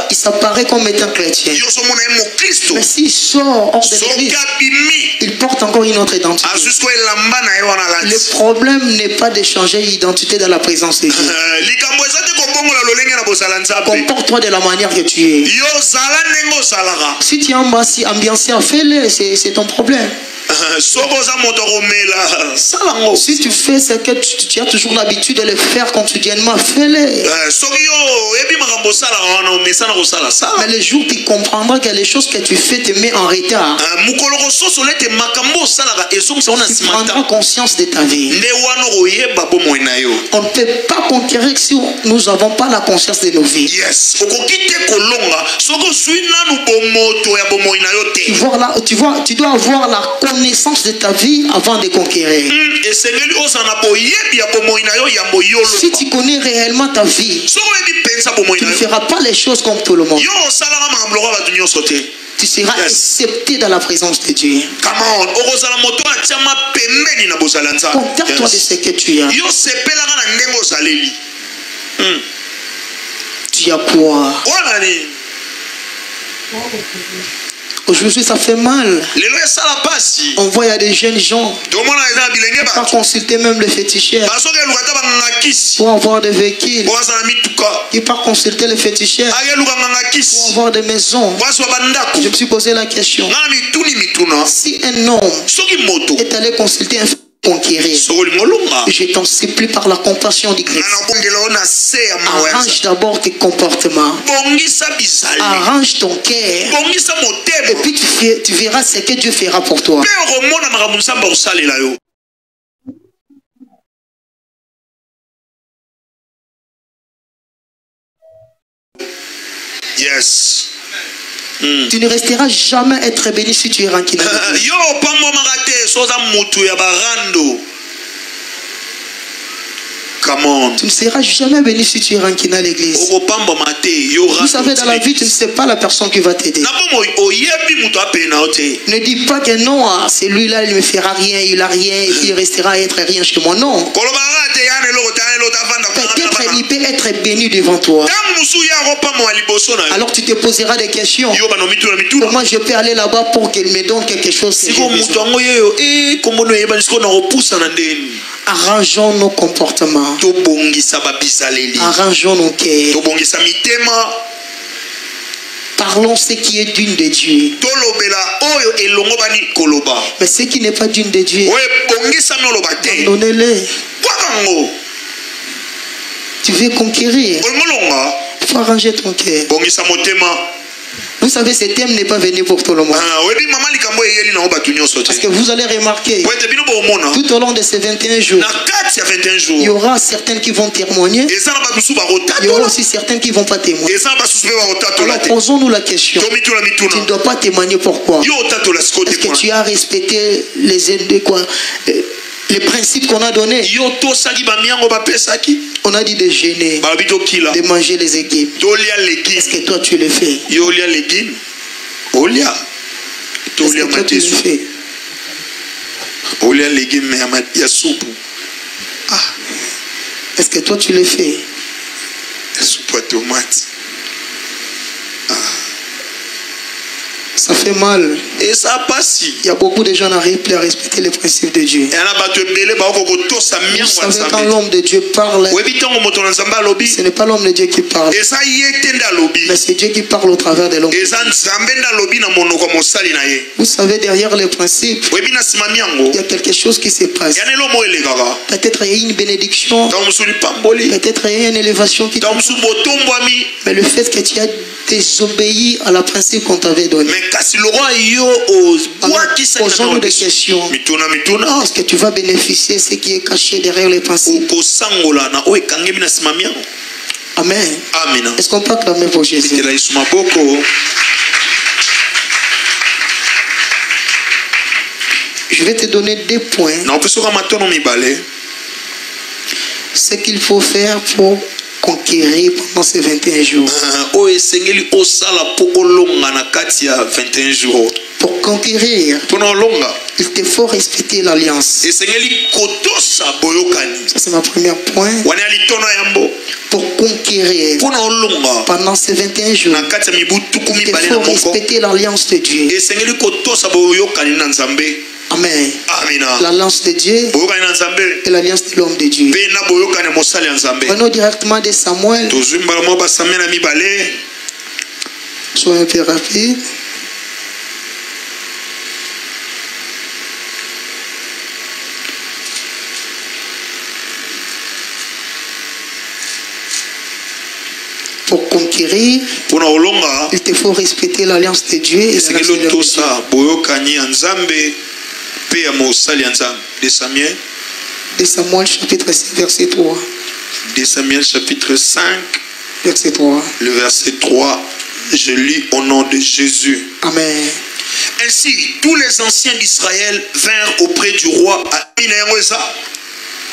il s'apparaît comme étant chrétien. Mais s'il sort hors de l'église, il porte encore une autre identité. Le problème n'est pas de changer d'identité dans la présence de Dieu. Comporte-toi de la manière que tu es. Si tu es ambiancé, fais-le, c'est ton problème. Si tu fais ce que tu as toujours l'habitude de le faire quotidiennement, fais-le. Mais le jour où tu comprendras que les choses que tu fais te mettent en retard, tu prendras conscience de ta vie. On ne peut pas conquérir si nous n'avons pas la conscience de nos vies. Tu dois avoir la connaissance de ta vie avant de conquérir. Si tu connais réellement ta vie, tu ne feras pas les choses comme tout le monde. Tu seras accepté dans la présence de Dieu. Contente-toi de ce que tu as. Tu as quoi? Aujourd'hui, ça fait mal. On voit, il y a des jeunes gens qui pas consulter même le féticheur pour avoir des véhicules, qui pas consulter le féticheur pour avoir des maisons. Je me suis posé la question. Si un homme est allé consulter un conquérir, je t'en supplie par la compassion du Christ, arrange d'abord tes comportements, arrange ton cœur, et puis tu verras ce que Dieu fera pour toi. Yes. Tu ne resteras jamais être béni si tu es rancunier. Come on. Tu ne seras jamais béni si tu es rancunier à l'église. Vous savez, dans la vie, tu ne sais pas la personne qui va t'aider. Ne dis pas que non, celui-là, il ne me fera rien, il n'a rien, et puis il restera à être rien chez moi. Non. Peut-être il peut être béni devant toi. Alors tu te poseras des questions. Comment je peux aller là-bas pour qu'il me donne quelque chose? Arrangeons nos comportements. Arrangeons nos cœurs. Parlons ce qui est digne de Dieu. Mais ce qui n'est pas digne de Dieu, donnez-le. Tu veux conquérir, il faut arranger ton cœur. Vous savez, ce thème n'est pas venu pour tout le monde. Parce que vous allez remarquer, tout au long de ces 21 jours, il y aura certains qui vont témoigner, il y aura aussi certains qui ne vont pas témoigner. Alors posons-nous la question, tu ne dois pas témoigner, pourquoi? Est-ce que tu as respecté les principes qu'on a donnés? On a dit de jeûner, de manger les légumes. Est-ce que toi tu le fais? Est-ce que toi tu le fais? Est-ce que toi tu le fais? Ça fait mal. Et ça passe. Il y a beaucoup de gens qui n'arrivent plus à respecter les principes de Dieu. Vous savez, quand l'homme de Dieu parle, ce n'est pas l'homme de Dieu qui parle, mais c'est Dieu qui parle au travers de l'homme. Vous savez, derrière les principes, il y a quelque chose qui se passe. Peut-être il y a une bénédiction, peut-être il y a une élévation qui mais le fait que tu as désobéi à la principe qu'on t'avait donné. Posons-nous des questions. Est-ce que tu vas bénéficier de ce qui est caché derrière les principes? Amen. Est-ce qu'on peut acclamer pour Jésus? Je vais te donner des points. Ce qu'il faut faire pour conquérir pendant ces 21 jours. Pour conquérir, il te faut respecter l'alliance. Ça, c'est ma première point. Pour conquérir pendant ces 21 jours, il te faut respecter l'alliance de Dieu. Amen. L'alliance de Dieu et l'alliance de l'homme de Dieu. Prenons directement de Samuel. Soyons un peu rapide. Pour conquérir, il te faut respecter l'alliance de Dieu et l'alliance de Samuel. De Samuel chapitre 5 verset 3. De Samuel chapitre 5 verset 3. Le verset 3, je lis au nom de Jésus. Amen. Ainsi, tous les anciens d'Israël vinrent auprès du roi à Inaïrosa.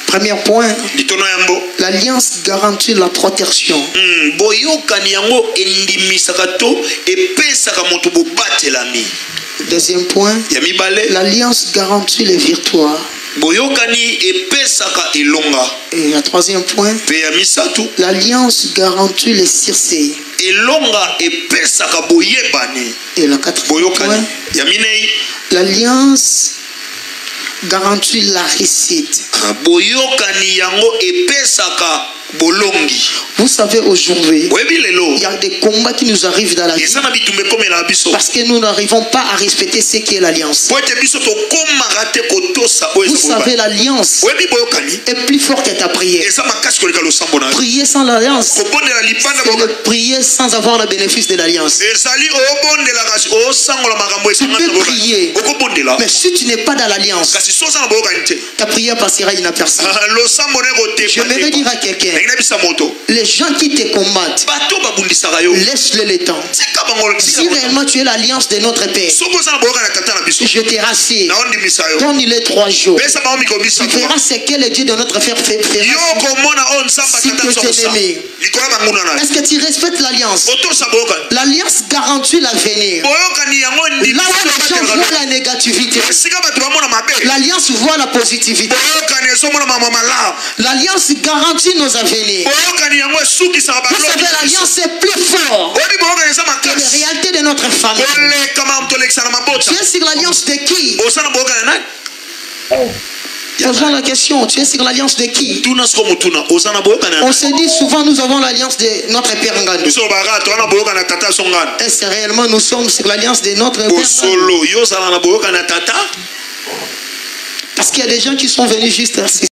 Premier point, l'alliance garantit la protection. Deuxième point, l'alliance garantit les victoires. Et la troisième point, l'alliance garantit les succès. Et la quatrième point, l'alliance garantit la réussite. Vous savez, aujourd'hui, il y a des combats qui nous arrivent dans la vie parce que nous n'arrivons pas à respecter ce qui est l'alliance. Vous savez, l'alliance est plus forte que ta prière. Prier sans l'alliance, c'est le prier sans avoir le bénéfice de l'alliance. Tu peux prier, mais si tu n'es pas dans l'alliance, ta prière passera inaperçue. J'aimerais dire à quelqu'un, les gens qui te combattent, laisse-le le temps. Si réellement tu es l'alliance de notre Père, je te rassure, donne-le 3 jours. Tu verras ce que le Dieu de notre Père fera. Si tu es aimé, est-ce que tu respectes l'alliance? L'alliance garantit l'avenir. Là où les gens voient la négativité, l'alliance voit la positivité. L'alliance garantit nos avenirs. Vous savez, l'alliance est plus forte que les réalités de notre famille. Tu es sur l'alliance de qui? Posons la question, tu es sur l'alliance de qui? On se dit souvent, nous avons l'alliance de notre Père Ngandou. Est-ce que réellement nous sommes sur l'alliance de notre Père Ngandou? Parce qu'il y a des gens qui sont venus juste assister.